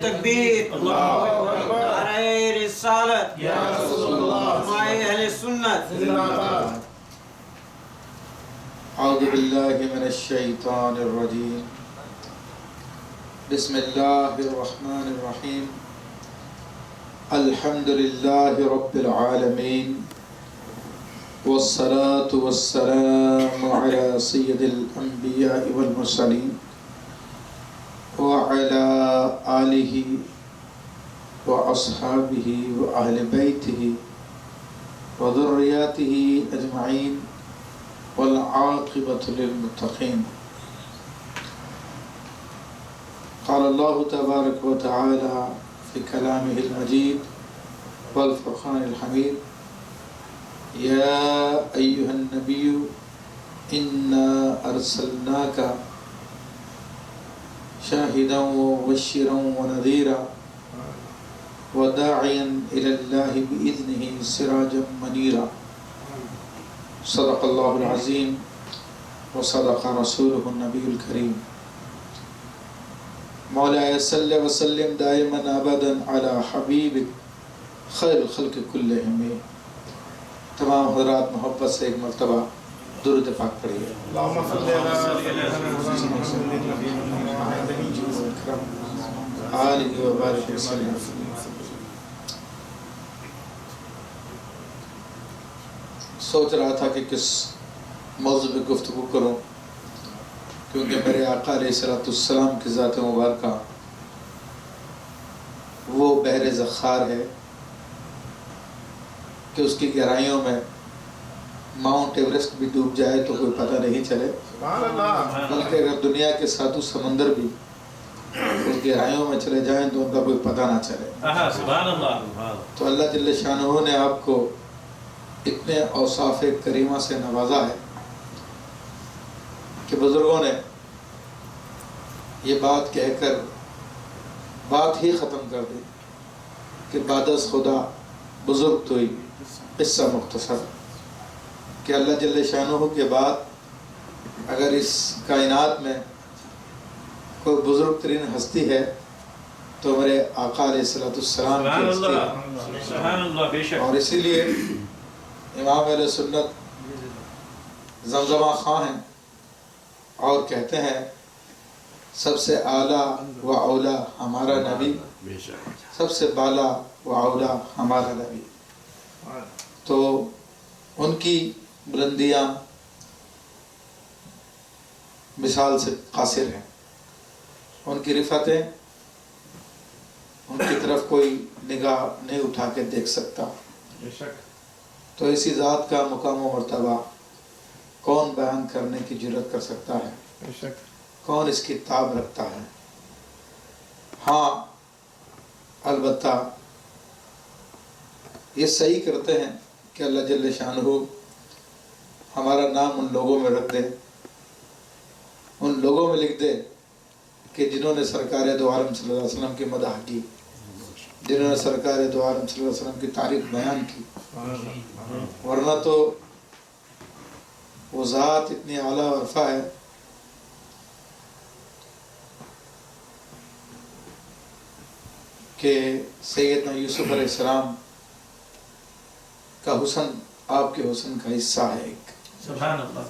تکبیر، نعرہ رسالت، حمائے اہل سنت۔ اعوذ باللہ من الشیطان الرجیم، بسم اللہ الرحمن الرحیم، الحمد للہ رب العالمین، والصلاة والسلام علی سید الانبیاء والمرسلین وعلى آلہ وأصحابہ وأہل بیتہ وذریاتہ اجمعین والعاقبۃ للمتقین۔ قال اللہ تبارک و تعالی فی کلامہ المجید والفرقان الحمید، یا ایہا النبی انا ارسلناک شاہدا ومبشرا ونذیرا وداعیا الی اللہ بإذنہ سراجا منیرا۔ صدق اللہ العظیم وصدق رسولہ النبی الکریم۔ مولاي صلی وسلم دائما ابدا علی حبیبک خیر الخلق کلہم۔ تمام حضرات محبت سے ایک مرتبہ درود پاک پڑھیے۔ اللہم صلی آلہ وبارک وسلم۔ سوچ رہا تھا کہ کس موضوع پہ گفتگو کروں، کیونکہ میرے آقا علیہ السلام کی ذات مبارکہ وہ بحر ذخار ہے کہ اس کی گہرائیوں میں ماؤنٹ ایوریسٹ بھی ڈوب جائے تو کوئی پتہ نہیں چلے، بلکہ اگر دنیا کے ساتوں سمندر بھی اس گہرائیوں میں چلے جائیں تو ان کا کوئی پتہ نہ چلے۔ تو اللہ جل شانہ نے آپ کو اتنے اوصاف کریمہ سے نوازا ہے کہ بزرگوں نے یہ بات کہہ کر بات ہی ختم کر دی کہ بعد از خدا بزرگ توئی، قصہ مختصر کہ اللہ جل شانہ کے بعد اگر اس کائنات میں کوئی بزرگ ترین ہستی ہے تو میرے آقا علیہ السلام کی ہستی ہے۔ اور اسی لیے امام اہل سنت زمزمہ خواں ہیں اور کہتے ہیں سب سے اعلیٰ و اولیٰ ہمارا نبی، سب سے بالا و اولیٰ ہمارا نبی۔ تو ان کی بلندیاں مثال سے قاصر ہیں، ان کی رفعتیں ان کی طرف کوئی نگاہ نہیں اٹھا کے دیکھ سکتا۔ تو اسی ذات کا مقام و مرتبہ کون بیان کرنے کی جرات کر سکتا ہے، کون اس کی تاب رکھتا ہے؟ ہاں البتہ یہ صحیح کرتے ہیں کہ اللہ جل شانہ ہمارا نام ان لوگوں میں رکھ دے، ان لوگوں میں لکھ دے کہ جنہوں نے سرکار دو عالم صلی اللہ علیہ وسلم کی مدح کی، جنہوں نے سرکار دو عالم صلی اللہ علیہ وسلم کی تعریف بیان کی۔ ورنہ تو وہ ذات اتنی اعلیٰ و رفع ہے کہ سیدنا یوسف علیہ السلام کا حسن آپ کے حسن کا حصہ ہے ایک۔ سبحان اللہ۔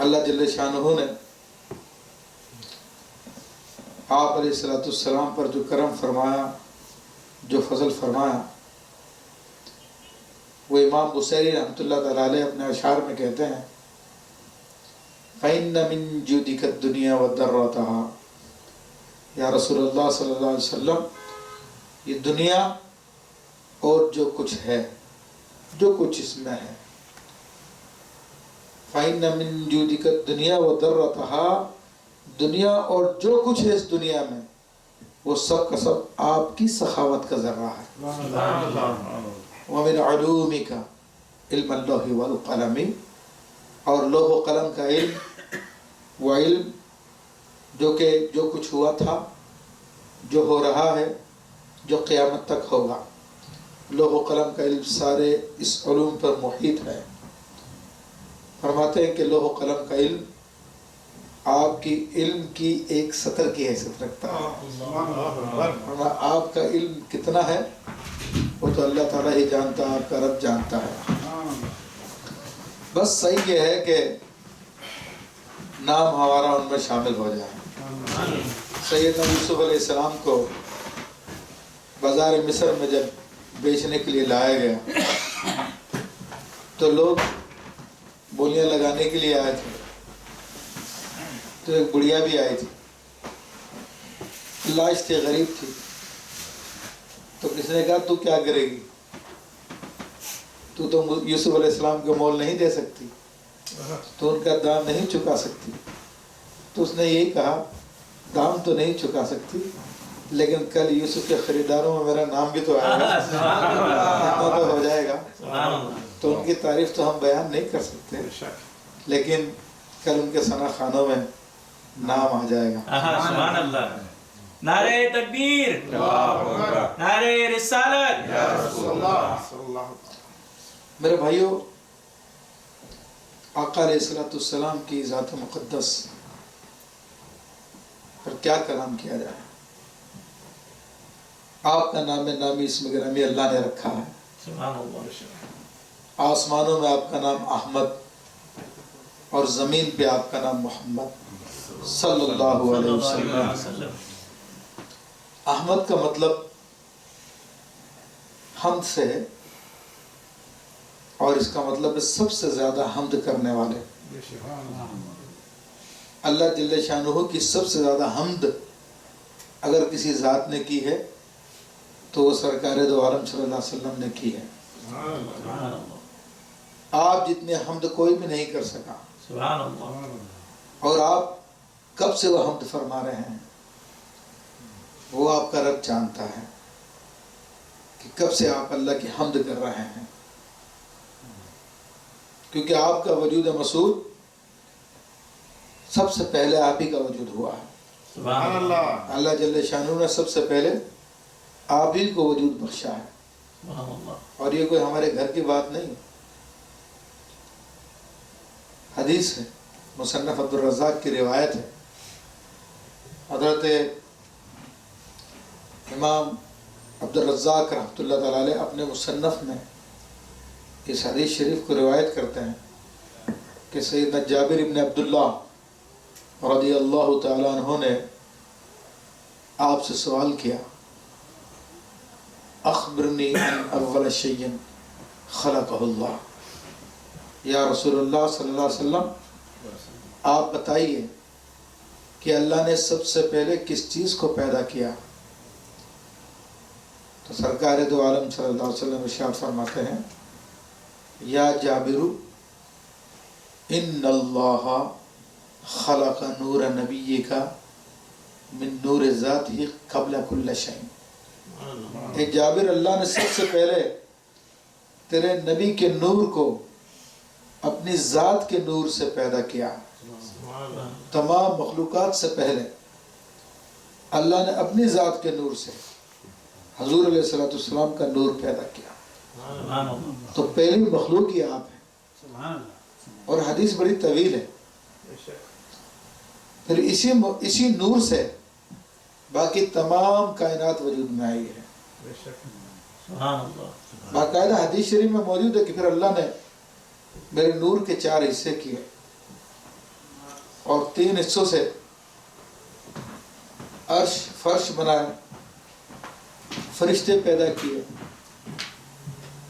اللہ جل شانہ نے آپ علیہ السلام پر جو کرم فرمایا، جو فضل فرمایا، وہ امام بصیری رحمۃ اللہ تعالیٰ علیہ اپنے اشعار میں کہتے ہیں فَإِنَّ مِن جُودِكَ الدُّنْيَا وَضَرَّتَهَا۔ یا رسول اللہ صلی اللہ علیہ وسلم، یہ دنیا اور جو کچھ ہے، جو کچھ اس میں ہے، فَإِنَّ مِن جُودِكَ الدُّنْيَا وَضَرَّتَهَا، دنیا اور جو کچھ ہے اس دنیا میں وہ سب کا سب آپ کی سخاوت کا ذرہ ہے۔ وَمِنْ عُلُومِكَ عِلْمَ اللَّوْحِ وَالْقَلَمِ، اور لوح و قلم کا علم، وہ علم جو کہ جو کچھ ہوا تھا، جو ہو رہا ہے، جو قیامت تک ہوگا، لوح و قلم کا علم سارے اس علوم پر محیط ہے۔ فرماتے ہیں کہ لوح و قلم کا علم آپ کی علم کی ایک سطر کی حیثیت رکھتا ہے، ورنہ آپ کا علم کتنا ہے وہ تو اللہ تعالیٰ ہی جانتا ہے، آپ کا رب جانتا ہے۔ بس صحیح یہ ہے کہ نام ہمارا ان میں شامل ہو جائے۔ سیدنا یوسف علیہ السلام کو بازار مصر میں جب بیچنے کے لیے لایا گیا تو لوگ بولیاں لگانے کے لیے آئے تھے، تو ایک بڑھیا بھی آئی تھی، لاش تھی، غریب تھی، تو کس نے کہا تو کیا کرے گی، تو یوسف علیہ السلام کا مول نہیں دے سکتی، تو ان کا دام نہیں چکا سکتی۔ تو اس نے یہی کہا دام تو نہیں چکا سکتی لیکن کل یوسف کے خریداروں میں میرا نام بھی تو آئے گا، اتنا تو ہو جائے گا۔ تو ان کی تعریف تو ہم بیان نہیں کر سکتے لیکن کل ان کے ثنا خانوں میں نام آ جائے گا۔ سبحان اللہ، نعرہ تکبیر، نعرہ رسالت۔ میرے بھائیوں، آقا علیہ السلام کی ذات مقدس پر کیا کلام کیا جائے۔ آپ کا نام نامی اسم گرامی اللہ نے رکھا ہے، سبحان اللہ۔ آسمانوں میں آپ کا نام احمد اور زمین پہ آپ کا نام محمد صلی اللہ علیہ وسلم۔ احمد کا مطلب حمد سے ہے اور اس کا مطلب ہے سب سے زیادہ حمد کرنے والے۔ اللہ جل شانہ کی سب سے زیادہ حمد اگر کسی ذات نے کی ہے تو وہ سرکار دو عالم صلی اللہ علیہ وسلم نے کی ہے۔ آپ جتنے حمد کوئی بھی نہیں کر سکا، سبحان اللہ۔ اور آپ کب سے وہ حمد فرما رہے ہیں وہ آپ کا رب جانتا ہے کہ کب سے آپ اللہ کی حمد کر رہے ہیں، کیونکہ آپ کا وجود مسعود سب سے پہلے آپ ہی کا وجود ہوا ہے۔ سبحان اللہ۔ اللہ جل شانہ نے سب سے پہلے آپ ہی کو وجود بخشا ہے، سبحان اللہ۔ اور یہ کوئی ہمارے گھر کی بات نہیں، حدیث ہے، مصنف عبدالرزاق کی روایت ہے۔ حضرت امام عبدالرزاق رحمۃ اللہ تعالیٰ علیہ اپنے مصنف میں اس حدیث شریف کو روایت کرتے ہیں کہ سیدنا جابر ابن عبداللہ رضی اللہ تعالیٰ عنہ نے آپ سے سوال کیا، اخبرنی عن اول شیء خلقہ اللہ، یا رسول اللہ صلی اللہ علیہ وسلم آپ بتائیے کہ اللہ نے سب سے پہلے کس چیز کو پیدا کیا؟ تو سرکار دو عالم صلی اللہ علیہ وسلم ارشاد فرماتے ہیں، یا جابر ان اللہ خلق نور نبیک من نور ذاتہ قبل کل شیء۔ اے جابر، اللہ نے سب سے پہلے تیرے نبی کے نور کو اپنی ذات کے نور سے پیدا کیا۔ تمام مخلوقات سے پہلے اللہ نے اپنی ذات کے نور سے حضور علیہ السلام کا نور پیدا کیا، تو پہلی مخلوق ہی آپ ہے۔ اور حدیث بڑی طویل ہے، پھر اسی نور سے باقی تمام کائنات وجود میں آئی ہے۔ باقاعدہ حدیث شریف میں موجود ہے کہ پھر اللہ نے میرے نور کے 4 حصے کیے اور 3 حصوں سے عرش فرش بنائے، فرشتے پیدا کیے،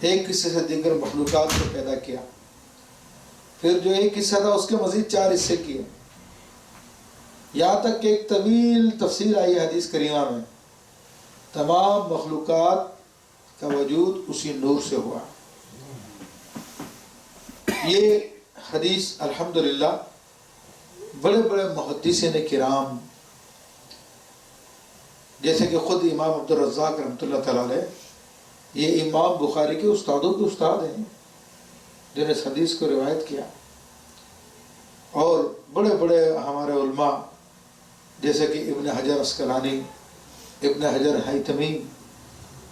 ایک حصے سے دیگر مخلوقات کو پیدا کیا، پھر جو ایک حصہ تھا اس کے مزید 4 حصے کیے، یہاں تک کہ ایک طویل تفسیر آئی ہے حدیث کریمہ میں، تمام مخلوقات کا وجود اسی نور سے ہوا۔ یہ حدیث الحمدللہ بڑے بڑے محدثین کرام جیسے کہ خود امام عبدالرزاق رحمۃ اللہ تعالیٰ علیہ، یہ امام بخاری کے استادوں کے استاد ہیں جنہوں نے اس حدیث کو روایت کیا، اور بڑے بڑے ہمارے علماء جیسے کہ ابن حجر عسقلانی، ابن حجر حیتمی،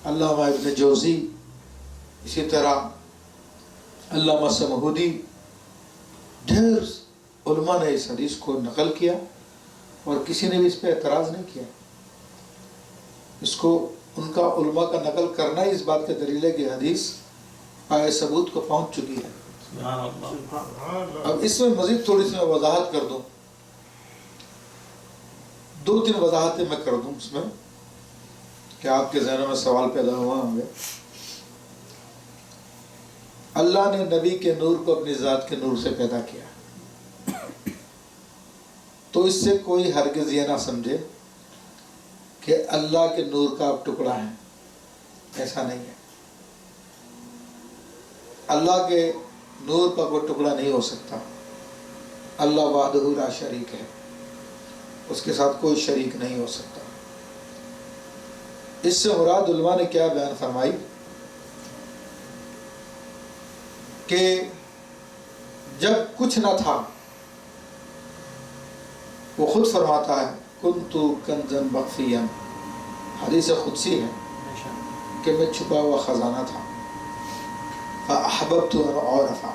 علامہ ابن جوزی، اسی طرح علامہ سمہودی، ڈھیر علماء نے اس حدیث کو نقل کیا اور کسی نے بھی اس پہ اعتراض نہیں کیا. اس کو ان کا علماء کا نقل کرنا ہی اس بات کا دلیل ہے کہ حدیث پائے ثبوت کو پہنچ چکی ہے. سبحان اللہ. اب اس میں مزید تھوڑی سی میں وضاحت کر دوں, 2-3 وضاحتیں میں کر دوں اس میں کہ آپ کے ذہنوں میں سوال پیدا ہوا ہوں گے. اللہ نے نبی کے نور کو اپنی ذات کے نور سے پیدا کیا, تو اس سے کوئی ہرگز یہ نہ سمجھے کہ اللہ کے نور کا اب ٹکڑا ہے. ایسا نہیں ہے. اللہ کے نور کا کوئی ٹکڑا نہیں ہو سکتا. اللہ وحدہ لا شریک ہے, اس کے ساتھ کوئی شریک نہیں ہو سکتا. اس سے مراد علماء نے کیا بیان فرمائی کہ جب کچھ نہ تھا, وہ خود فرماتا ہے کنتُ کنزا مخفیا, حدیث قدسی ہے کہ میں چھپا ہوا خزانہ تھا. فأحببت أن أعرف,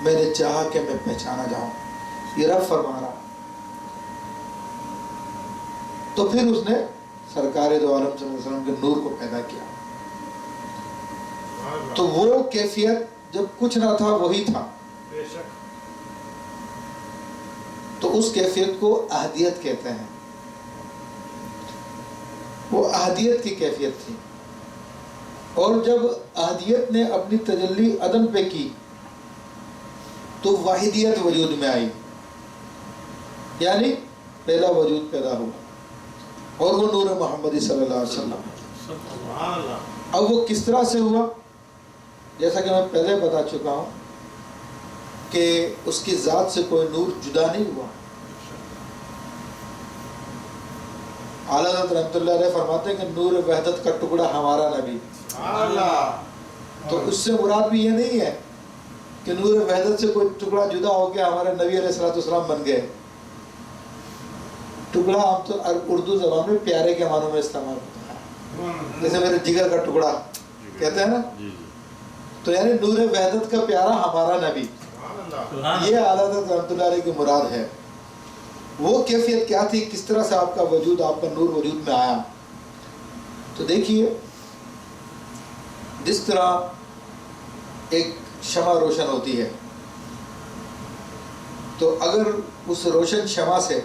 میں نے چاہا کہ میں پہچانا جاؤں. یہ رب فرما رہا. تو پھر اس نے سرکار دو عالم صلی اللہ علیہ وسلم کے نور کو پیدا کیا. تو وہ کیفیت جب کچھ نہ تھا وہی تھا, تو اس کیفیت کو احدیت کہتے ہیں. وہ احدیت کی کیفیت تھی. اور جب احدیت نے اپنی تجلی عدم پہ کی تو واحدیت وجود میں آئی, یعنی پہلا وجود پیدا ہوا, اور وہ نور محمدی صلی اللہ علیہ وسلم. اب وہ کس طرح سے ہوا, جیسا کہ میں پہلے بتا چکا ہوں کہ اس کی ذات سے کوئی نور جدا نہیں ہوا. اعلیٰ حضرت رحمۃ اللہ علیہ فرماتے ہیں کہ نور وحدت کا ٹکڑا ہمارا نبی. تو اس سے مراد بھی یہ نہیں ہے کہ نور وحدت سے کوئی ٹکڑا جدا ہو کے ہمارے نبی علیہ الصلوۃ والسلام بن گئے. ٹکڑا عام طور اردو زبان میں پیارے کے معنوں میں استعمال ہوتا ہے, جیسے میرے جگر کا ٹکڑا کہتے ہیں نا, تو یعنی نور وحدت کا پیارا ہمارا نبی. یہ اعلیٰ حضرت رحمۃ اللہ علیہ کی مراد ہے. وہ کیفیت کیا تھی, کس طرح سے آپ کا وجود, آپ کا نور وجود میں آیا. تو دیکھیے, جس طرح ایک شمع روشن ہوتی ہے, تو اگر اس روشن شمع سے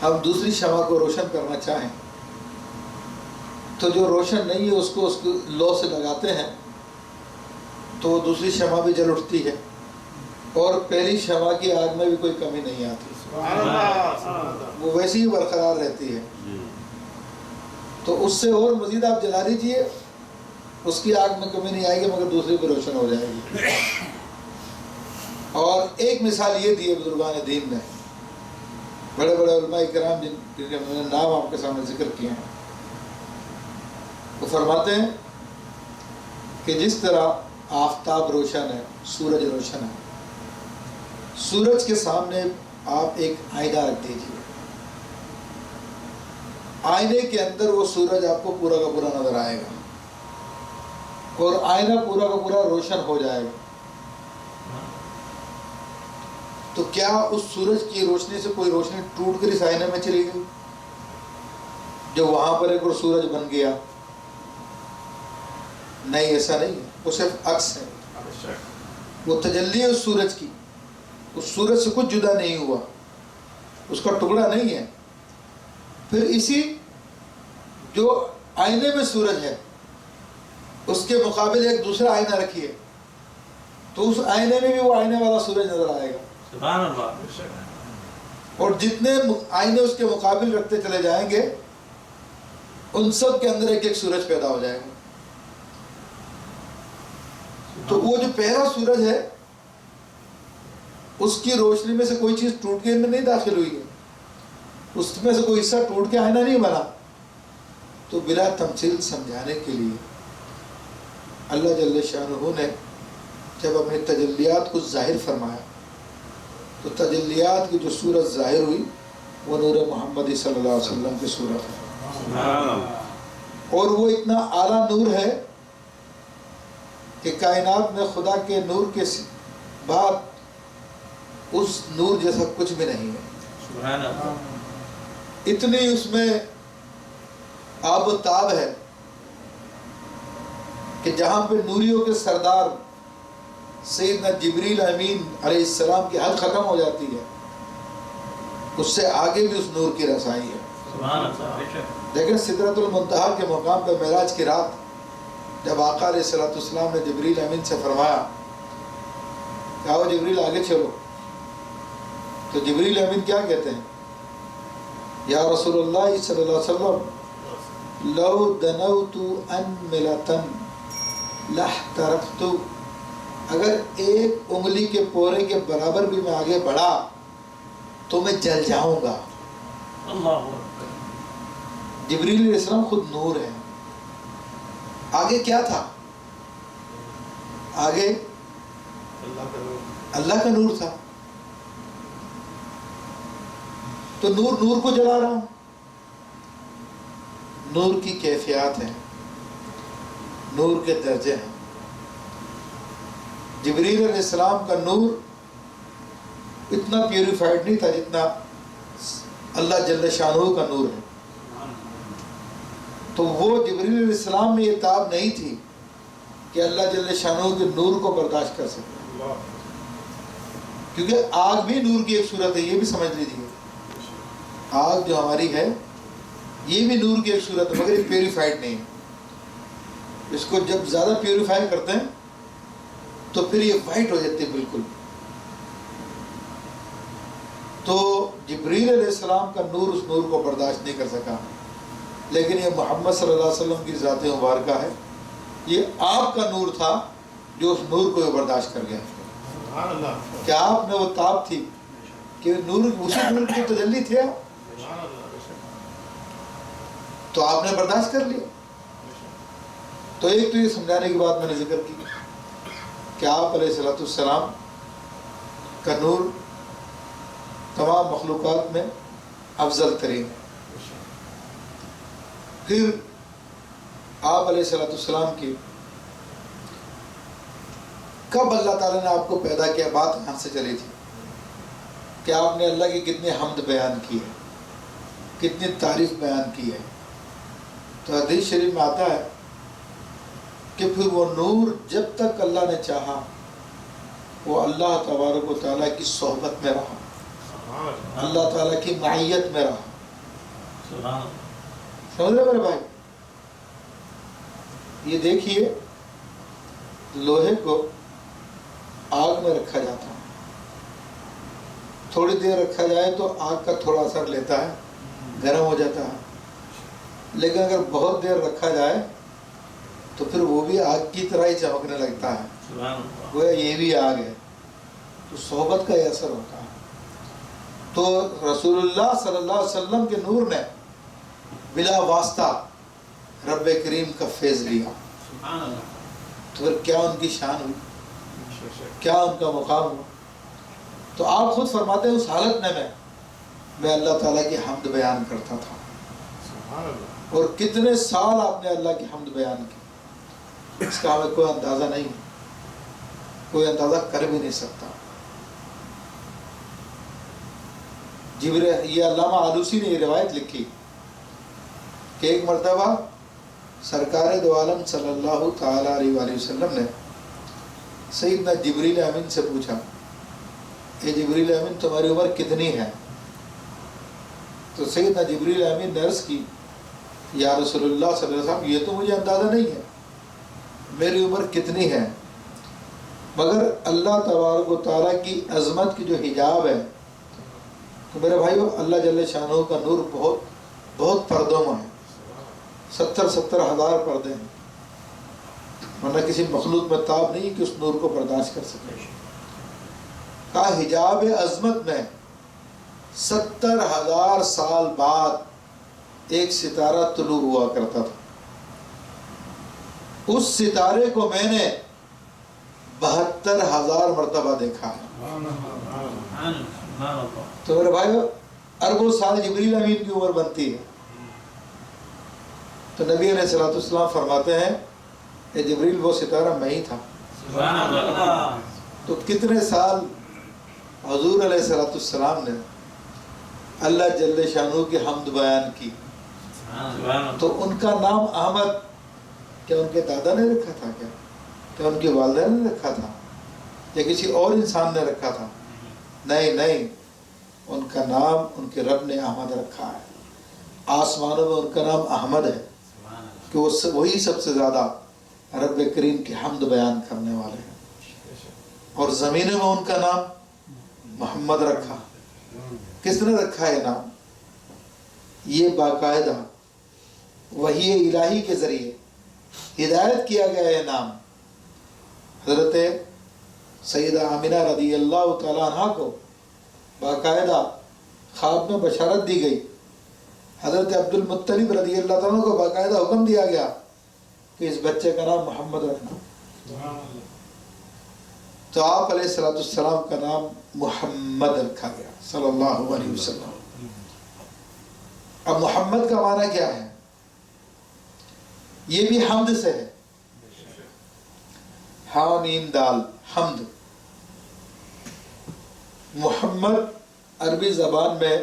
ہم دوسری شمع کو روشن کرنا چاہیں تو جو روشن نہیں ہے اس کو لو سے لگاتے ہیں تو وہ دوسری شمع بھی جل اٹھتی ہے, اور پہلی شمع کی آگ میں بھی کوئی کمی نہیں آتی, وہ ویسی ہی برقرار رہتی ہے. تو اس سے اور مزید آپ جلا لیجئے, اس کی آگ میں کمی نہیں آئے گی مگر دوسری بھی روشن ہو جائے گی. اور ایک مثال یہ دی ہے بزرگان دین نے, بڑے بڑے علماء کرام جن کے میں نے نام آپ کے سامنے ذکر کیے ہیں, وہ فرماتے ہیں کہ جس طرح آفتاب روشن ہے, سورج روشن ہے, سورج کے سامنے آپ ایک آئینہ رکھ دیجیے, آئینے کے اندر وہ سورج آپ کو پورا کا پورا نظر آئے گا, اور آئینہ پورا کا پورا روشن ہو جائے گا. تو کیا اس سورج کی روشنی سے کوئی روشنی ٹوٹ کر اس آئینے میں چلی گئی جو وہاں پر ایک اور سورج بن گیا؟ نہیں, ایسا نہیں ہے. وہ صرف عکس ہے, وہ تجلی ہے اس سورج کی. اس سورج سے کچھ جدا نہیں ہوا, اس کا ٹکڑا نہیں ہے. پھر اسی جو آئینے میں سورج ہے اس کے مقابل ایک دوسرا آئینہ رکھیے, تو اس آئینے میں بھی وہ آئینے والا سورج نظر آئے گا. سبحان اللہ. اور جتنے آئینے اس کے مقابل رکھتے چلے جائیں گے ان سب کے اندر ایک ایک سورج پیدا ہو جائے گا. تو وہ جو پہلا سورج ہے اس کی روشنی میں سے کوئی چیز ٹوٹ کے ان میں نہیں داخل ہوئی ہے, اس میں سے کوئی حصہ ٹوٹ کے آئینہ نہیں بنا. تو بلا تمثیل سمجھانے کے لیے اللہ جل شانہ نے جب اپنی تجلیات کو ظاہر فرمایا تو تجلیات کی جو صورت ظاہر ہوئی وہ نور محمدی صلی اللہ علیہ وسلم کی صورت ہے. اور وہ اتنا اعلیٰ نور ہے کہ کائنات میں خدا کے نور کے بعد اس نور جیسا کچھ بھی نہیں ہے. سبحان اللہ. اتنی اس میں آب و تاب ہے کہ جہاں پہ نوریوں کے سردار سیدنا جبریل امین علیہ السلام کی حد ختم ہو جاتی ہے، اس سے آگے بھی اس نور کی رسائی ہے. سبحان اللہ. لیکن سدرۃ المنتہا کے مقام پہ معراج کی رات جب آقا علیہ الصلوۃ والسلام نے جبریل امین سے فرمایا کہ آؤ جبریل آگے چلو، تو جبریل امین کیا کہتے ہیں؟ یا رسول اللہ صلی اللہ علیہ وسلم لو دنوت ان ملتن لاحترقت، اگر ایک انگلی کے پورے کے برابر بھی میں آگے بڑھا تو میں جل جاؤں گا. اللہ اکبر. جبریل علیہ السلام خود نور ہے. آگے کیا تھا؟ آگے اللہ کا نور تھا. تو نور نور کو جلا رہا ہوں. نور کی کیفیات ہیں، نور کے درجے ہیں. جبریل علیہ السلام کا نور اتنا پیوریفائڈ نہیں تھا جتنا اللہ جل شانہ کا نور ہے. تو وہ جبریل علیہ السلام میں یہ تاب نہیں تھی کہ اللہ جل شانہ کے نور کو برداشت کر سکے، کیونکہ آگ بھی نور کی ایک صورت ہے. یہ بھی سمجھ لیجیے، آگ جو ہماری ہے یہ بھی نور کی ایک صورت ہے، مگر یہ پیوریفائڈ نہیں ہے. اس کو جب زیادہ پیوریفائی کرتے ہیں تو پھر یہ وائٹ ہو جاتی ہے بالکل. تو جبریل علیہ السلام کا نور اس نور کو برداشت نہیں کر سکا، لیکن یہ محمد صلی اللہ علیہ وسلم کی ذات مبارکہ ہے، یہ آپ کا نور تھا جو اس نور کو برداشت کر گیا. کیا آپ میں وہ تاب تھی کہ نور اسی نور کی تجلی تھے، تو آپ نے برداشت کر لیا. تو ایک تو یہ سمجھانے کی بات میں نے ذکر کی کہ آپ علیہ الصلوۃ والسلام کا نور تمام مخلوقات میں افضل ترین ہے. پھر آپ علیہ الصلوۃ والسلام کی کب اللہ تعالیٰ نے آپ کو پیدا کیا، بات یہاں سے چلی تھی کہ آپ نے اللہ کی کتنی حمد بیان کی ہے، کتنی تعریف بیان کی ہے. تو حدیث شریف میں آتا ہے کہ پھر وہ نور جب تک اللہ نے چاہا وہ اللہ تبارک و تعالیٰ کی صحبت میں رہا، اللہ تعالیٰ کی معیت میں رہا. سمجھ رہے میرے بھائی؟ یہ دیکھیے، لوہے کو آگ میں رکھا جاتا ہے، تھوڑی دیر رکھا جائے تو آگ کا تھوڑا اثر لیتا ہے، گرم ہو جاتا ہے. لیکن اگر بہت دیر رکھا جائے تو پھر وہ بھی آگ کی طرح ہی چمکنے لگتا ہے، گویا یہ بھی آگ ہے. تو صحبت کا یہ اثر ہوتا ہے. تو رسول اللہ صلی اللہ علیہ وسلم کے نور نے بلا واسطہ رب کریم کا فیض لیا. تو پھر کیا ان کی شان ہوئی، کیا ان کا مقام ہوا. تو آپ خود فرماتے ہیں اس حالت میں اللہ تعالیٰ کی حمد بیان کرتا تھا. اور کتنے سال آپ نے اللہ کی حمد بیان کی، اس کا ہمیں کوئی اندازہ نہیں، کوئی اندازہ کر بھی نہیں سکتا. یہ علامہ آلوسی نے یہ روایت لکھی کہ ایک مرتبہ سرکار دو عالم صلی اللہ تعالیٰ علیہ وآلہ وسلم نے سیدنا جبریل امین سے پوچھا، اے جبریل امین تمہاری عمر کتنی ہے؟ تو سیدنا جبریل امین نے عرض کی، یا رسول اللہ صلی اللہ علیہ وسلم یہ تو مجھے اندازہ نہیں ہے میری عمر کتنی ہے، مگر اللہ تبارک و تعالیٰ کی عظمت کی جو حجاب ہے. تو میرے بھائیو، اللہ جل شانہ کا نور بہت بہت پردوں میں ہے، 70 ہزار پردے ہیں، ورنہ کسی مخلوق میں تاب نہیں کہ اس نور کو برداشت کر سکے. کا حجاب عظمت میں 70,000 سال بعد ایک ستارہ طلوع ہوا کرتا تھا. اس ستارے کو میں نے 72,000 مرتبہ دیکھا ہے. تو میرے بھائیو، اربوں سال جبریل امین کی عمر بنتی ہے. تو نبی علیہ الصلوۃ والسلام فرماتے ہیں کہ جبریل وہ ستارہ میں ہی تھا. تو کتنے سال حضور علیہ السلام نے اللہ جل شانہ کی حمد بیان کی سبحان اللہ. تو ان کا نام احمد کیا ان کے دادا نے رکھا تھا؟ کیا ان کی والدہ نے رکھا تھا یا کسی اور انسان نے رکھا تھا؟ نہیں، ان کا نام ان کے رب نے احمد رکھا ہے. آسمانوں میں ان کا نام احمد ہے کہ وہی سب سے زیادہ رب کریم کی حمد بیان کرنے والے ہیں. اور زمینوں میں ان کا نام محمد رکھا. کس نے رکھا ہے نام؟ یہ باقاعدہ وحی الہی کے ذریعے ہدایت کیا گیا ہے نام. حضرت سیدہ آمنہ رضی اللہ تعالیٰ عنہ کو باقاعدہ خواب میں بشارت دی گئی. حضرت عبد المطلب رضی اللہ تعالیٰ کو باقاعدہ حکم دیا گیا کہ اس بچے کا نام محمد رکھنا. تو آپ علیہ السلام کا نام محمد رکھا گیا صلی اللہ علیہ وسلم. اب محمد کا معنی کیا ہے؟ یہ بھی حمد سے ہے. ہاں میم دال حمد. محمد عربی زبان میں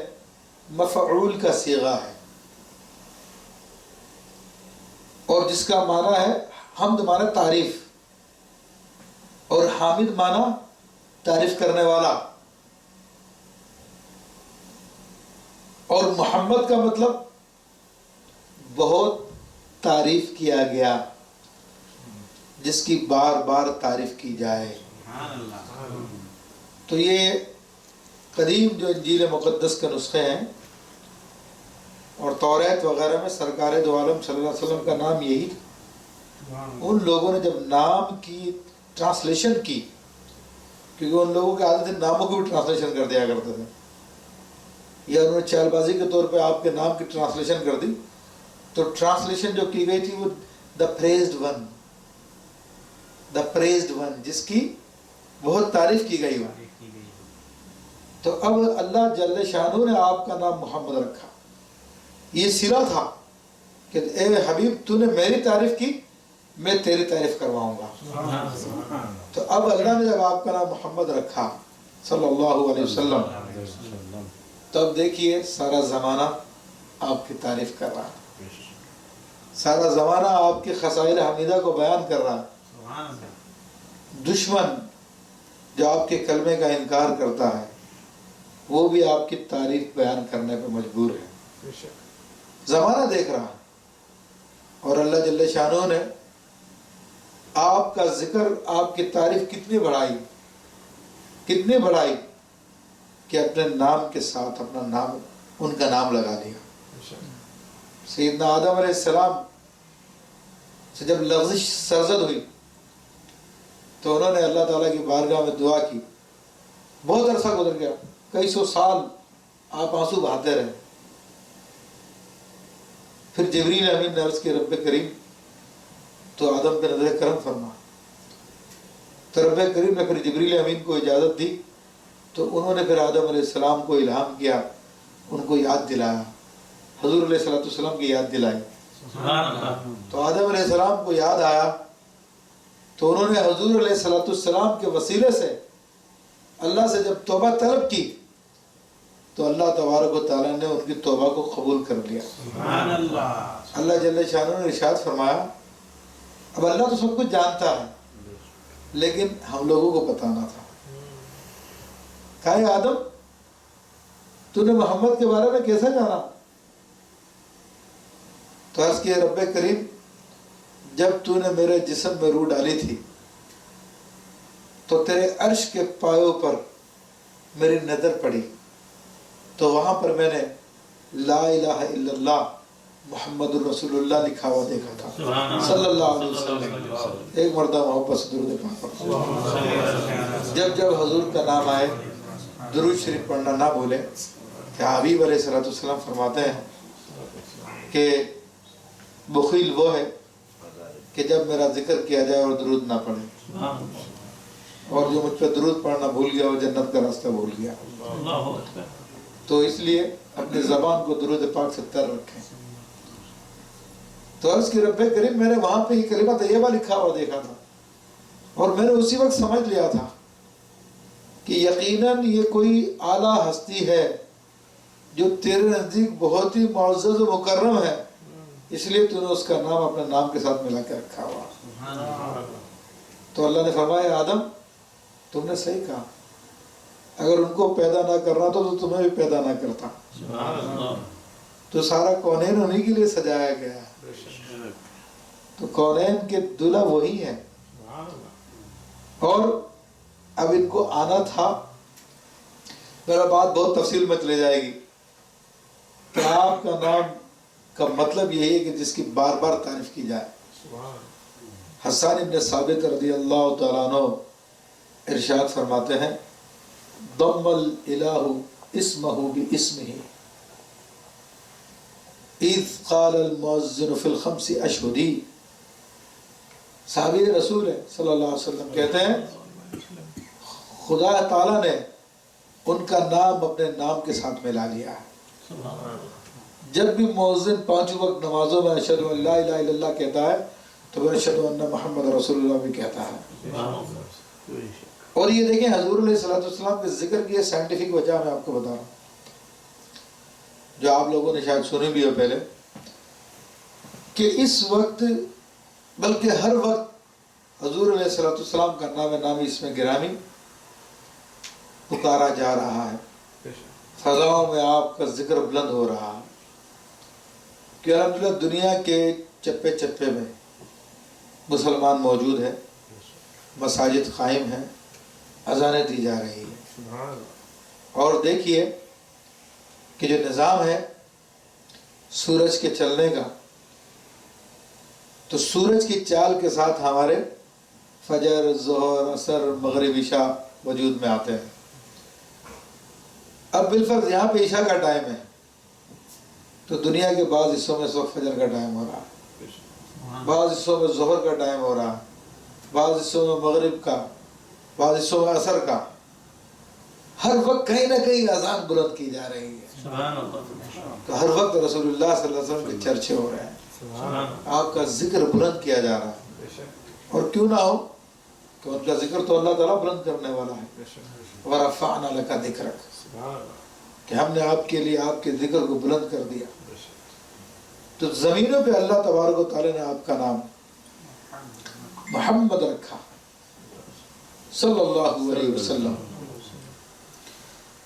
مفعول کا صیغہ ہے اور جس کا معنی ہے حمد معنی تعریف اور حامد معنی تعریف کرنے والا. اور محمد کا مطلب بہت تعریف کیا گیا جس کی بار بار تعریف کی جائے. تو یہ قدیم جو انجیل مقدس کے نسخے ہیں اور توریت وغیرہ میں سرکار دو عالم صلی اللہ علیہ وسلم کا نام یہی تھا. ان لوگوں نے جب نام کی ٹرانسلیشن کی، کیونکہ ان لوگوں کی عادت ہے ناموں کو بھی ٹرانسلیشن کر دیا کرتے تھے، یا انہوں نے چال بازی کے طور پہ آپ کے نام کی ٹرانسلیشن کر دی، تو ٹرانسلیشن جو کی گئی تھی وہ دا پریزڈ ون، جس کی بہت تعریف کی گئی. تو اب اللہ جل شانہ نے آپ کا نام محمد رکھا. یہ صلہ تھا کہ اے حبیب تو نے میری تعریف کی، میں تیری تعریف کرواؤں گا. تو اب اللہ نے جب آپ کا نام محمد رکھا صلی اللہ علیہ وسلم، تو اب دیکھیے سارا زمانہ آپ کی تعریف کر رہا ہے، سارا زمانہ آپ کی خصائل حمیدہ کو بیان کر رہا ہے. دشمن جو آپ کے کلمے کا انکار کرتا ہے وہ بھی آپ کی تعریف بیان کرنے پہ مجبور ہے. زمانہ دیکھ رہا ہے اور اللہ جل شانہ نے آپ کا ذکر، آپ کی تعریف کتنی بڑھائی کہ اپنے نام کے ساتھ اپنا نام، ان کا نام لگا دیا. سیدنا آدم علیہ السلام سے جب لغزش سرزد ہوئی تو انہوں نے اللہ تعالیٰ کی بارگاہ میں دعا کی. بہت عرصہ گزر گیا، کئی سو سال آپ آنسو بہاتے رہے. پھر جبریل امین نے عرض کی رب کریم تو آدم پہ نظر کرم فرما. تو رب کریم نے پھر جبریل امین کو اجازت دی تو انہوں نے پھر آدم علیہ السلام کو الہام کیا، ان کو یاد دلایا، حضور علیہ السلام کی یاد دلائی. تو آدم علیہ السلام کو یاد آیا تو انہوں نے حضور علیہ السلام کے وسیلے سے اللہ سے جب توبہ طلب کی تو اللہ تبارک و تعالیٰ نے ان کی توبہ کو قبول کر لیا. اللہ جل شانہ نے ارشاد فرمایا، اب اللہ تو سب کچھ جانتا ہے لیکن ہم لوگوں کو بتانا تھا. کہا آدم تو نے محمد کے بارے میں کیسے جانا؟ تو عرض کیا رب کریم جب تو نے میرے جسم میں روح ڈالی تھی تو تیرے عرش کے پایوں پر میری نظر پڑی تو وہاں پر میں نے لا الہ الا اللہ محمد الرسول اللہ لکھا ہوا دیکھا تھا صلی اللہ علیہ وسلم. ایک مرتبہ محبت سے درود پاک. جب حضور کا نام آئے درود شریف پڑھنا نہ بھولے. کہ حبیب علیہ السلام فرماتے ہیں کہ بخیل وہ ہے کہ جب میرا ذکر کیا جائے اور درود نہ پڑھے، اور جو مجھ پہ درود پڑھنا بھول گیا وہ جنت کا راستہ بھول گیا. تو اس لیے اپنی زبان کو درود پاک سے تر رکھیں. تو عرض کی رب کریم میں نے وہاں پہ یہ کلمہ طیبہ لکھا ہوا دیکھا تھا اور میں نے اسی وقت سمجھ لیا تھا کہ یقیناً یہ کوئی اعلیٰ ہستی ہے جو تیرے نزدیک بہت ہی معزز و مکرم ہے، اس لیے تو نے اس کا نام اپنے نام کے ساتھ ملا کے رکھا ہوا۔ تو اللہ نے فرمایا آدم تم نے صحیح کہا، اگر ان کو پیدا نہ کرنا تو تمہیں بھی پیدا نہ کرتا۔ تو سارا کونین انہی کے لیے سجایا گیا ہے، تو کونین کے دلہا وہی ہیں۔ اور اب ان کو آنا تھا، میرا بات بہت تفصیل میں چلے جائے گی کہ آپ کا نام کا مطلب یہی ہے کہ جس کی بار بار تعریف کی جائے۔ حسان ابن ثابت رضی اللہ تعالیٰ عنہ ارشاد فرماتے ہیں ضم الالہ اسمہ باسمہ اذ قال المؤذن فی الخمس اشہدی۔ صحابی رسول ہے صلی اللہ علیہ وسلم کہتے ہیں خدا تعالیٰ نے ان کا نام اپنے نام کے ساتھ ملا لیا ہے۔ جب بھی مؤذن پانچوں وقت نمازوں میں اشہد ان لا الہ الا اللہ کہتا ہے تو وہ اشہد ان محمد رسول اللہ بھی کہتا ہے۔ اور یہ دیکھیں حضور علیہ السلام کے ذکر کی سائنٹیفک وجہ میں آپ کو بتا رہا ہوں، جو آپ لوگوں نے شاید سنی بھی ہو پہلے، کہ اس وقت بلکہ ہر وقت حضور علیہ السلام کا نام نامی اس میں گرامی پکارا جا رہا ہے، فضاؤں میں آپ کا ذکر بلند ہو رہا ہے، کہ الحمدللہ دنیا کے چپے چپے میں مسلمان موجود ہیں، مساجد قائم ہیں، اذانیں دی جا رہی ہیں۔ اور دیکھیے کہ جو نظام ہے سورج کے چلنے کا، تو سورج کی چال کے ساتھ ہمارے فجر، ظہر، عصر، مغرب، عشاء وجود میں آتے ہیں۔ اب بالفرض یہاں پہ عشاء کا ٹائم ہے تو دنیا کے بعض حصوں میں اس وقت فجر کا ٹائم ہو رہا ہے، بعض حصوں میں ظہر کا ٹائم ہو رہا ہے، بعض حصوں میں مغرب کا، بعض حصوں میں عصر کا۔ ہر وقت کہیں نہ کہیں اذان بلند کی جا رہی ہے، تو ہر وقت رسول اللہ صلی اللہ علیہ وسلم کے چرچے ہو رہے ہیں، آپ کا ذکر بلند کیا جا رہا ہے۔ اور کیوں نہ ہو کہ ان کا ذکر تو اللہ تعالیٰ بلند کرنے والا ہے۔ وَرَفَعْنَا لَكَ ذِكْرَكَ، کہ ہم نے آپ کے لیے آپ کے ذکر کو بلند کر دیا۔ تو زمینوں پہ اللہ تبارک و تعالیٰ نے آپ کا نام محمد رکھا صلی اللہ علیہ وسلم۔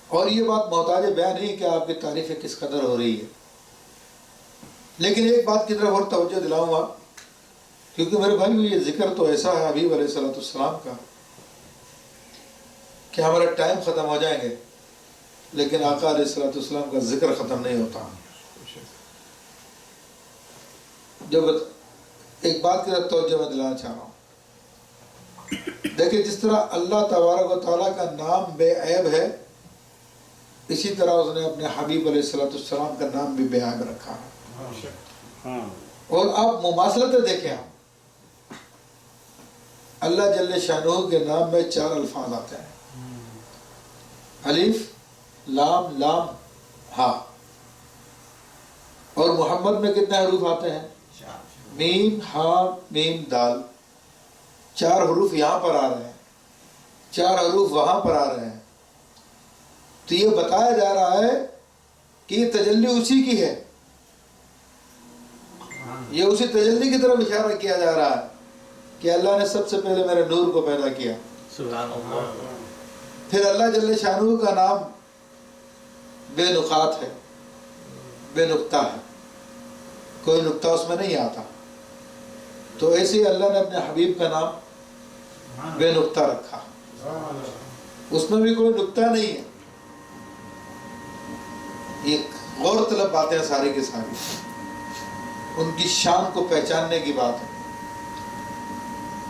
اور یہ بات محتاج بیان نہیں کہ آپ کی تعریفیں کس قدر ہو رہی ہے، لیکن ایک بات کی طرف اور توجہ دلاؤں گا، کیونکہ میرے بھائی یہ ذکر تو ایسا ہے حبیب علیہ السلام کا کہ ہمارا ٹائم ختم ہو جائیں گے لیکن آقا علیہ السلام کا ذکر ختم نہیں ہوتا۔ جب ایک بات کی طرف توجہ میں دلانا چاہ رہا ہوں، دیکھیں جس طرح اللہ تبارک و تعالیٰ کا نام بے عیب ہے، اسی طرح اس نے اپنے حبیب علیہ السلام کا نام بھی بے عیب رکھا ہے۔ اور آپ مماثلتیں دیکھیں، آپ اللہ جل شانہ کے نام میں 4 الفاظ آتے ہیں، الف، لام، لام، ہا۔ اور محمد میں کتنے حروف آتے ہیں؟ میم، ہا، میم، دال۔ 4 حروف یہاں پر آ رہے ہیں، 4 حروف وہاں پر آ رہے ہیں۔ تو یہ بتایا جا رہا ہے کہ یہ تجلی اسی کی ہے، یہ اسی تجلی کی طرف اشارہ کیا جا رہا ہے کہ اللہ نے سب سے پہلے میرے نور کو پیدا کیا۔ سبحان اللہ۔ پھر اللہ جل شانہ کا نام بے نقاط ہے، بے نقطہ ہے، کوئی نقطہ اس میں نہیں آتا۔ تو ایسے ہی اللہ نے اپنے حبیب کا نام بے نقطہ رکھا، اس میں بھی کوئی نقطہ نہیں ہے۔ یہ غور طلب باتیں ساری کی ساری، ان کی شان کو پہچاننے کی بات ہے،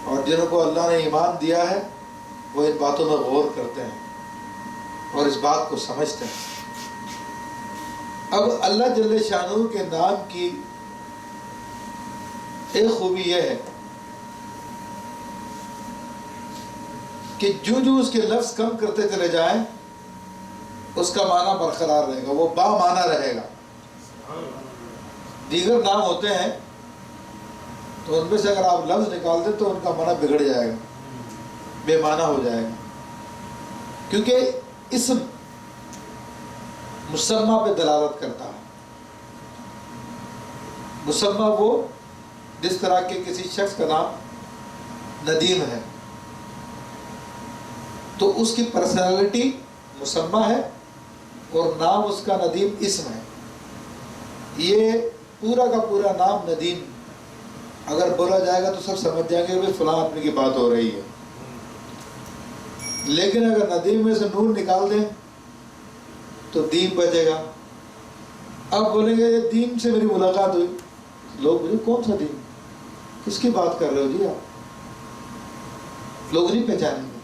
اور جنہوں کو اللہ نے ایمان دیا ہے وہ ان باتوں میں غور کرتے ہیں اور اس بات کو سمجھتے ہیں۔ اب اللہ جل شانہ کے نام کی ایک خوبی یہ ہے کہ جو اس کے لفظ کم کرتے چلے جائیں اس کا معنی برقرار رہے گا، وہ با معنی رہے گا۔ دیگر نام ہوتے ہیں تو ان میں سے اگر آپ لفظ نکال دیں تو ان کا معنی بگڑ جائے گا، بے معنی ہو جائے گا۔ کیونکہ اسم مسمى پہ دلالت کرتا ہے. مسمى وہ جس طرح کے کسی شخص کا نام ندیم ہے تو اس کی پرسنالٹی مسمى ہے اور نام اس کا ندیم اسم ہے. یہ پورا کا پورا نام ندیم اگر بولا جائے گا تو سب سمجھ جائیں گے کہ فلاں آدمی کی بات ہو رہی ہے. لیکن اگر ندیم میں سے نون نکال دیں تو دین بچے گا. اب بولیں گے یہ دین سے میری ملاقات ہوئی, لوگ بولے کون سا دین, کس کی بات کر رہے ہو جی آپ, لوگ نہیں پہچانیں گے.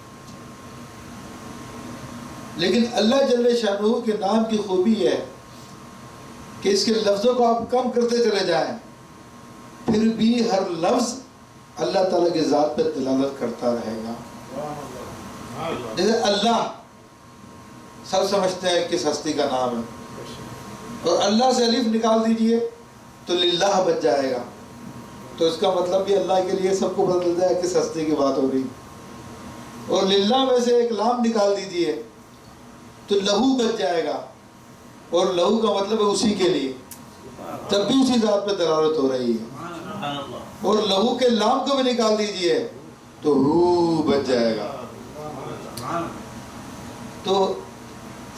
لیکن اللہ جل شانہ کے نام کی خوبی یہ ہے کہ اس کے لفظوں کو آپ کم کرتے چلے جائیں پھر بھی ہر لفظ اللہ تعالیٰ کی ذات پہ دلالت کرتا رہے گا. جیسے اللہ سب سمجھتے ہیں کس ہستی کا نام ہے, اور اللہ سے الف نکال دیجئے تو للہ بچ جائے گا, تو اس کا مطلب بھی اللہ کے لیے سب کو بدل جائے کس ہستی کی بات ہو رہی. اور للہ میں سے ایک لام نکال دیجئے تو لہو بچ جائے گا, اور لہو کا مطلب ہے اسی کے لیے, تب بھی اسی ذات پہ دلالت ہو رہی ہے. اور لہو کے لام کو بھی نکال دیجئے تو ہو بچ جائے گا. تو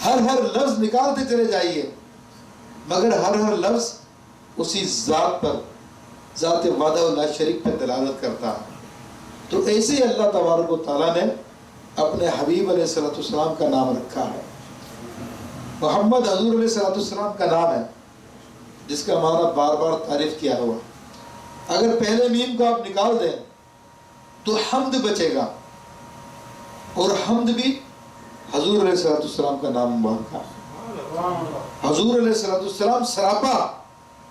ہر لفظ نکالتے چلے جائیے مگر ہر لفظ اسی ذات پر, ذات وحدہ لا شریک پر دلالت کرتا ہے. تو ایسے ہی اللہ تبارک و تعالیٰ نے اپنے حبیب علیہ السلام کا نام رکھا ہے. محمد حضور علیہ السلام کا نام ہے جس کا معنی بار بار تعریف کیا ہوا. اگر پہلے میم کو آپ نکال دیں تو حمد بچے گا, اور حمد بھی حضور علیہ السلام کا نام مبارک ہے. حضور علیہ السلام سراپا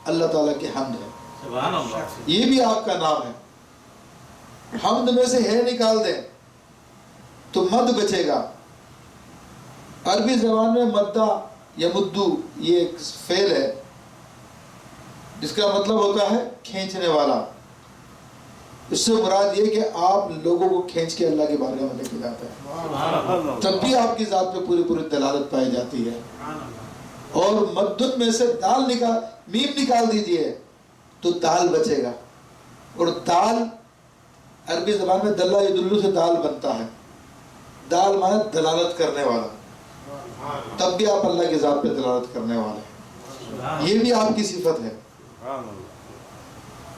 اللہ تعالیٰ کی حمد ہے. سبحان اللہ. یہ بھی آپ کا نام ہے. حمد میں سے ہے نکال دیں تو مد بچے گا. عربی زبان میں مدہ یا مدو یہ ایک فعل ہے جس کا مطلب ہوتا ہے کھینچنے والا. اس سے مراد یہ کہ آپ لوگوں کو کھینچ کے اللہ کے بارے میں لے کے جاتے ہیں, تب بھی آپ کی ذات پہ پوری دلالت پائی جاتی ہے. اور مدن میں سے دال نکال, میم نکال دیجئے تو دال بچے گا. اور دال عربی زبان میں دلہ یدلو سے دال بنتا ہے. دال معنی دلالت کرنے والا, تب بھی آپ اللہ کی ذات پہ دلالت کرنے والے, یہ بھی آپ کی صفت ہے.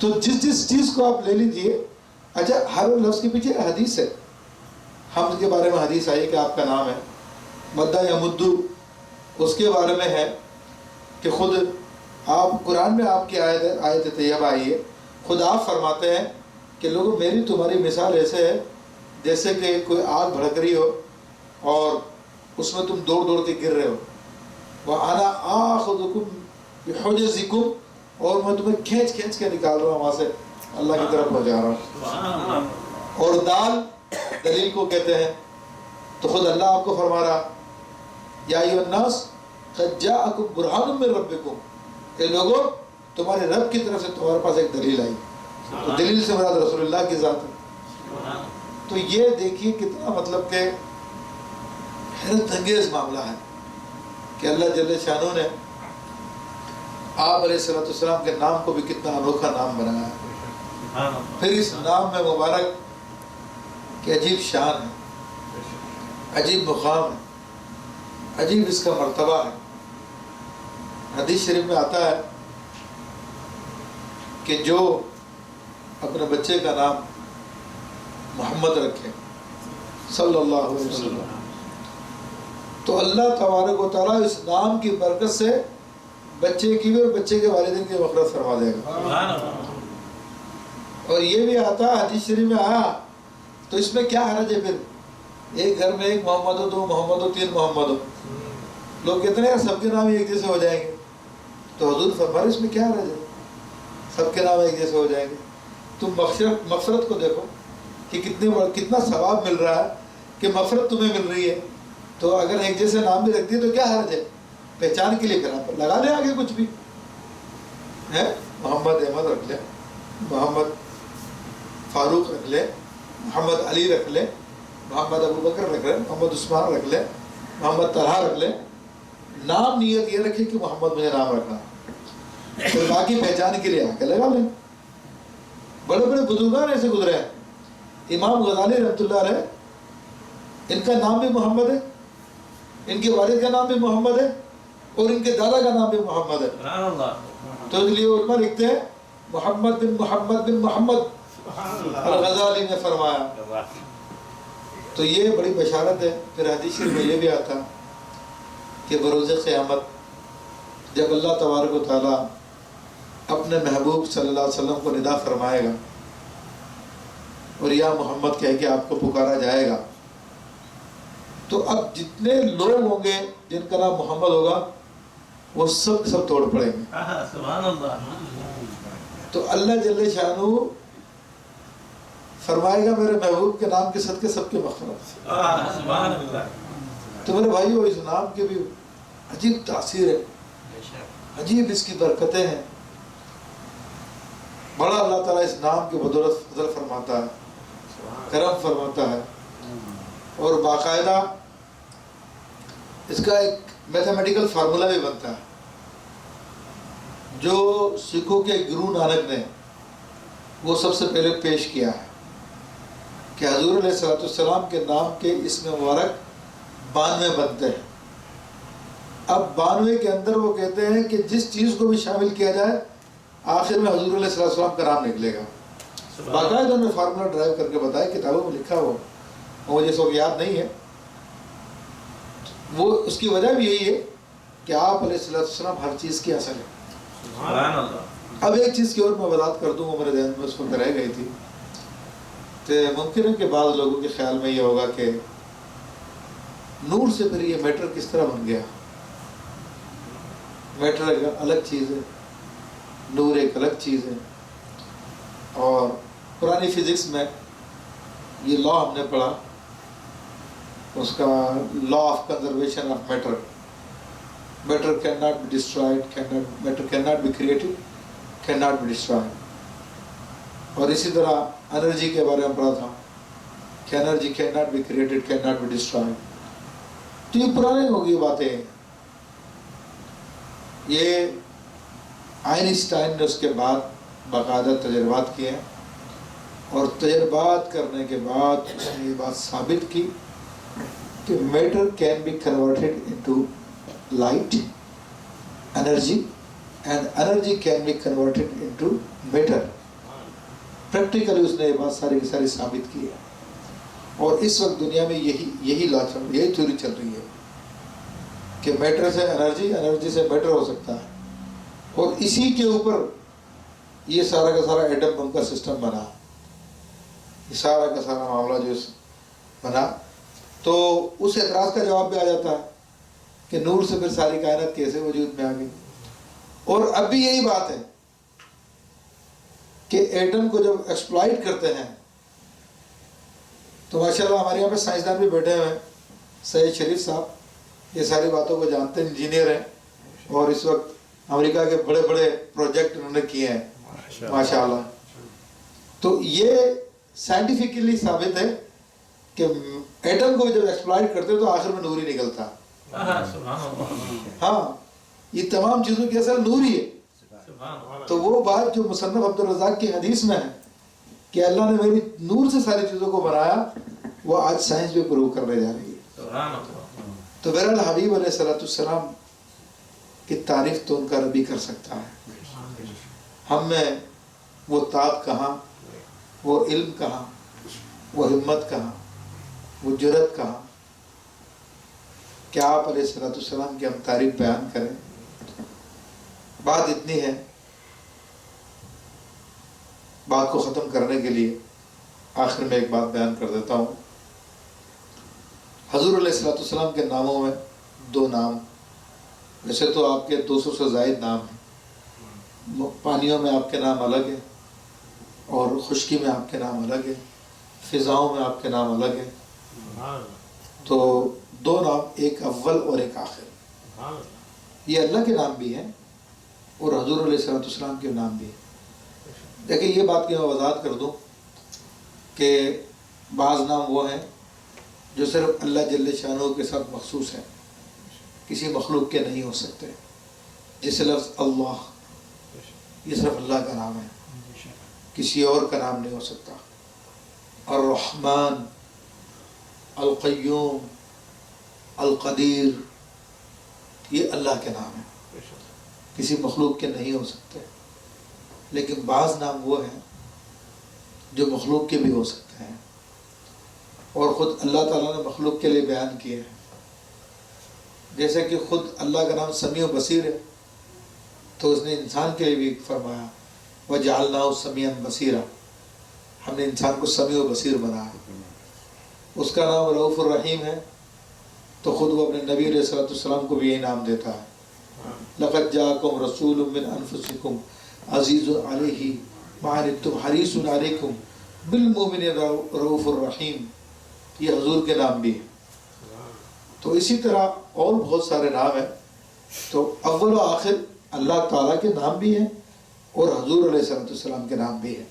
تو جس چیز کو آپ لے لیجئے. اچھا, ہر لفظ کے پیچھے حدیث ہے, حمد کے بارے میں حدیث آئی کہ آپ کا نام ہے. مدہ یا مدو اس کے بارے میں ہے کہ خود آپ قرآن میں آپ کی آیت طیبہ آئی ہے, خود آپ فرماتے ہیں کہ لوگوں میری تمہاری مثال ایسے ہے جیسے کہ کوئی آگ بھڑک رہی ہو اور اس میں تم دوڑ کے گر رہے ہو. وَأَنَا آخُذُكُمْ بِحُجَزِكُمْ, اور میں تمہیں کھینچ کے نکال رہا ہوں وہاں سے اللہ کی طرف پہنچا رہا ہوں. اور دال دلیل کو کہتے ہیں. تو خود اللہ آپ کو فرما رہا یا ایھا الناس قد جاءکم برہان من ربکم, اے لوگوں تمہارے رب کی طرف سے تمہارے پاس ایک دلیل آئی. تو دلیل سے مراد رسول اللہ کی ذات ہے. تو یہ دیکھیے کتنا مطلب کہ حیرت انگیز معاملہ ہے کہ اللہ جل شانہ نے آپ علیہ السلام کے نام کو بھی کتنا انوکھا نام بنایا ہے. پھر اس نام میں مبارک کہ عجیب شان ہے, عجیب مقام ہے, عجیب اس کا مرتبہ ہے. حدیث شریف میں آتا ہے کہ جو اپنے بچے کا نام محمد رکھے صلی اللہ علیہ وسلم تو اللہ تبارک و تعالیٰ اس نام کی برکت سے بچے کی بھی اور بچے کے والدین کی مغفرت فرما دے گا. اور یہ بھی آتا ہے حدیث شریف میں آیا تو اس میں کیا حرج ہے, پھر ایک گھر میں ایک محمد ہو, دو محمد ہو, تین محمد ہو, لوگ کتنے ہیں سب کے نام ایک جیسے ہو جائیں گے. تو حضور فرمائے اس میں کیا حرج ہے, سب کے نام ایک جیسے ہو جائیں گے. تم مغفرت کو دیکھو کہ کتنا ثواب مل رہا ہے کہ مغفرت تمہیں مل رہی ہے. تو اگر ایک جیسے نام بھی رکھ دیے تو کیا حرج ہے, پہچان کے لیے. پھر آپ لگا لیں آگے کچھ بھی ہے, محمد احمد رکھ لیں, محمد فاروق رکھ لیں, محمد علی رکھ لیں, محمد ابو بکر رکھ لیں، محمد عثمان رکھ لیں، محمد طلحہ رکھ لیں، نام نیت یہ رکھے کہ محمد مجھے نام رکھنا، پھر باقی پہچان کے لیے آ کے لگا لیں۔ بڑے بڑے بزرگان ایسے گزرے ہیں، امام غزالی رحمۃ اللہ علیہ، ان کا نام بھی محمد ہے، ان کے والد کا نام بھی محمد ہے، اور ان کے دادا کا نام بھی محمد ہے۔ سبحان اللہ، تو اس لیے علماء لکھتے ہیں محمد بن محمد بن محمد الغزالی نے فرمایا۔ تو یہ بڑی بشارت ہے۔ پھر حدیث شریف میں یہ بھی آتا کہ بروز قیامت جب اللہ تبارک و تعالیٰ اپنے محبوب صلی اللہ علیہ وسلم کو ندا فرمائے گا اور یا محمد کہہ کے آپ کو پکارا جائے گا، تو اب جتنے لوگ ہوں گے جن کا نام محمد ہوگا وہ سب توڑ پڑیں گے۔ سبحان اللہ، تو اللہ جل شانہ فرمائے گا میرے محبوب کے نام کے صدقے سب کے مغفرت۔ سبحان اللہ، تو میرے بھائیو اس نام کے بھی عجیب تاثیر ہے، عجیب اس کی برکتیں ہیں، بڑا اللہ تعالیٰ اس نام کی بدولت فضل فرماتا ہے، کرم فرماتا ہے، اور باقاعدہ اس کا ایک میتھمیٹیکل فارمولا بھی بنتا ہے جو سکھوں کے گرو نانک نے وہ سب سے پہلے پیش کیا ہے کہ حضور علیہ الصلوۃ والسلام کے نام کے اسم مبارک 92 بنتے ہیں۔ اب 92 کے اندر وہ کہتے ہیں کہ جس چیز کو بھی شامل کیا جائے آخر میں حضور علیہ الصلوۃ والسلام کا نام نکلے گا۔ باقاعدہ انہوں نے فارمولا ڈرائیو کر کے بتایا، کتابوں میں لکھا ہوا، مجھے اس وقت یاد نہیں ہے۔ وہ اس کی وجہ بھی یہی ہے کہ آپ علیہ الصلوۃ والسلام ہر چیز کی اصل ہے۔ سبحان اللہ، اب ایک چیز کی اور میں وضاحت کر دوں، وہ میرے ذہن میں اس وقت رہ گئی تھی، تو ممکن ہے کہ بعض لوگوں کے خیال میں یہ ہوگا کہ نور سے پھر یہ میٹر کس طرح بن گیا؟ میٹر ایک الگ چیز ہے، نور ایک الگ چیز ہے، اور پرانی فزکس میں یہ لا ہم نے پڑھا، اس کا law of conservation of matter, matter can not be destroyed, matter can not be created, can not be destroyed. اور اسی طرح انرجی کے بارے میں پڑھا تھا کہ energy can not be created, can not be destroyed. تو یہ پرانے ہوگی باتیں، یہ آئنسٹائن نے اس کے بعد باقاعدہ تجربات کیے ہیں، اور تجربات کرنے کے بعد اس نے یہ بات ثابت کی کہ matter can be converted into light energy, and energy can be converted into matter. Practically اس نے یہ بات ساری کی ساری ثابت کی ہے، اور اس وقت دنیا میں یہی لا چل رہی ہے، یہی تھیوری چل رہی ہے کہ میٹر سے انرجی، انرجی سے میٹر ہو سکتا ہے، اور اسی کے اوپر یہ سارا کا سارا ایٹم بم کا سسٹم بنا، یہ سارا کا سارا معاملہ جو بنا۔ تو اس اعتراض کا جواب بھی آ جاتا ہے کہ نور سے پھر ساری کائنات کیسے وجود میں آ گئی؟ اور اب بھی یہی بات ہے کہ ایٹم کو جب ایکسپلائٹ کرتے ہیں تو ماشاءاللہ ہمارے یہاں پہ سائنسدان بھی بیٹھے ہوئے ہیں، سید شریف صاحب یہ ساری باتوں کو جانتے ہیں، انجینئر ہیں، اور اس وقت امریکہ کے بڑے بڑے پروجیکٹ انہوں نے کیے ہیں ماشاءاللہ۔ تو یہ سائنٹیفکلی ثابت ہے کہ ایٹم کو جب ایکسپلائٹ کرتے تو آخر میں نور ہی نکلتا۔ ہاں، یہ تمام چیزوں کی اصل نور ہی ہے۔ تو وہ بات جو مصنف عبدالرزاق کی حدیث میں ہے کہ اللہ نے میری نور سے ساری چیزوں کو بنایا، وہ آج سائنس بھی پروو کرنے جا رہی ہے۔ تو بہرحال حبیب علیہ الصلوۃ والسلام کی تعریف تو ان کا ربی کر سکتا ہے، ہم میں وہ طاقت کہاں، وہ علم کہاں، وہ ہمت کہاں، وہ جرأت کہاں کہ آپ علیہ الصلوۃ والسلام کی ہم تعریف بیان کریں۔ بات اتنی ہے، بات کو ختم کرنے کے لیے آخر میں ایک بات بیان کر دیتا ہوں۔ حضور علیہ الصلوۃ والسلام کے ناموں میں 2 نام، ویسے تو آپ کے 200 سے زائد نام ہیں، پانیوں میں آپ کے نام الگ ہیں، اور خشکی میں آپ کے نام الگ ہیں، فضاؤں میں آپ کے نام الگ ہیں۔ تو 2 نام، ایک اول اور ایک آخر، یہ اللہ کے نام بھی ہیں اور حضور علیہ الصلوۃ والسلام کے نام بھی ہیں۔ دیکھیں یہ بات کی میں وضاحت کر دوں کہ بعض نام وہ ہیں جو صرف اللہ جل شانہ کے ساتھ مخصوص ہیں، کسی مخلوق کے نہیں ہو سکتے. جیسے لفظ اللہ، یہ صرف اللہ کا نام ہے، کسی اور کا نام نہیں ہو سکتا. الرحمن، القیوم، القدیر، یہ اللہ کے نام ہیں، کسی مخلوق کے نہیں ہو سکتے. لیکن بعض نام وہ ہیں جو مخلوق کے بھی ہو سکتے ہیں، اور خود اللہ تعالیٰ نے مخلوق کے لیے بیان کیے ہیں. جیسے کہ خود اللہ کا نام سمیع و بصیر ہے، تو اس نے انسان کے لیے بھی فرمایا وَجَعَلْنَاهُ سَمِيعًا بَصِيرًا، ہم نے انسان کو سمیع و بصیر بنایا. اس کا نام رؤوف الرحیم ہے، تو خود وہ اپنے نبی علیہ السلام کو بھی یہی نام دیتا ہے. لَقَدْ جَاءَكُمْ رَسُولٌ مِّنْ أَنفُسِكُمْ عَزِيزٌ عَلَيْهِ مَا عَنِتُّمْ حَرِيصٌ عَلَيْكُمْ بِالْمُؤْمِنِينَ رؤوف الرحیم، یہ حضور کے نام بھی ہیں. تو اسی طرح اور بہت سارے نام ہیں. تو اول و آخر اللہ تعالیٰ کے نام بھی ہیں اور حضور علیہ السلام کے نام بھی ہیں.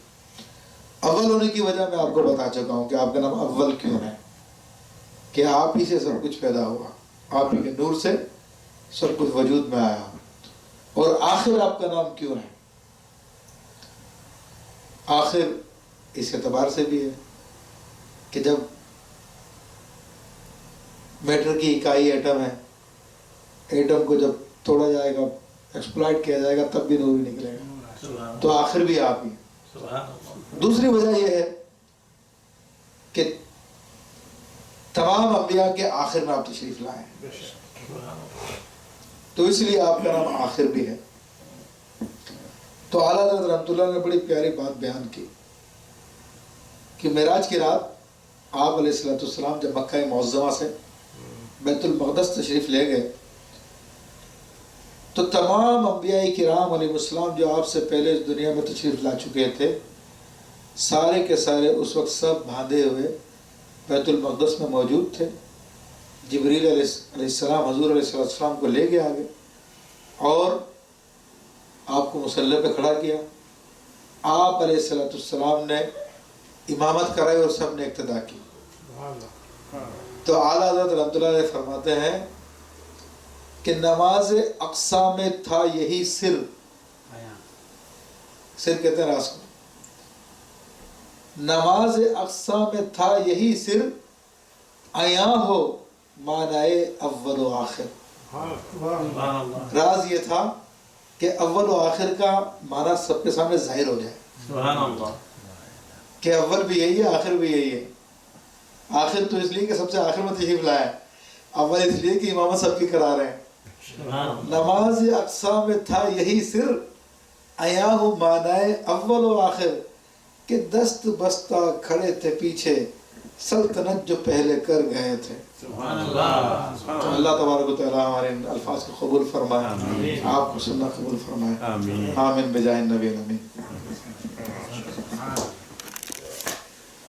اول ہونے کی وجہ میں آپ کو بتا چکا ہوں کہ آپ کا نام اول کیوں ہے، کہ آپ ہی سے سب کچھ پیدا ہوا، آپ ہی کے نور سے سب کچھ وجود میں آیا. اور آخر آپ کا نام کیوں ہے؟ آخر اس اعتبار سے بھی ہے کہ جب میٹر کی اکائی ایٹم ہے، ایٹم کو جب توڑا جائے گا، ایکسپلائٹ کیا جائے گا، تب بھی نور ہی نکلے گا. تو آخر بھی آپ ہی. دوسری وجہ یہ ہے کہ تمام انبیاء کے آخر میں آپ تشریف لائے ہیں، تو اس لیے آپ کا نام آخر بھی ہے. تو اعلیٰ حضرت رحمۃ اللہ نے بڑی پیاری بات بیان کی کہ معراج کی رات آپ علیہ السلام جب مکہ معظمہ سے بیت المقدس تشریف لے گئے، تو تمام انبیاء کرام علیہ السلام جو آپ سے پہلے اس دنیا میں تشریف لا چکے تھے، سارے کے سارے اس وقت سب باندھے ہوئے بیت المقدس میں موجود تھے. جبریل علیہ السلام حضور علیہ السلام کو لے گئے آگے اور آپ کو مصلی پہ کھڑا کیا. آپ علیہ السلام نے امامت کرائی اور سب نے اقتدا کی. تو اعلیٰ حضرت رحمۃ اللہ علیہ فرماتے ہیں کہ نماز اقصیٰ میں تھا یہی سر، سر کہتے ہیں راس کو، نماز اقصیٰ میں تھا یہی سر، عیاں ہو معنی اول و آخر. راز یہ تھا کہ اول و آخر کا معنی سب کے سامنے ظاہر ہو جائے کہ اول بھی یہی ہے، آخر بھی یہی ہے. آخر تو اس لیے کہ سب سے آخر میں تشریف لائے، اول اس لیے کہ امامت سب کی کرا رہے ہیں. نماز اقصیٰ میں تھا یہی سر، عیاں ہو معنی اول و آخر، کہ دست بستہ کھڑے تھے پیچھے سلطنت جو پہلے کر گئے تھے. تو اللہ تبارک و تعالیٰ ہمارے ان الفاظ کو قبول فرمائے، آپ کو سننا قبول فرمائے. آمین بجائے نبی.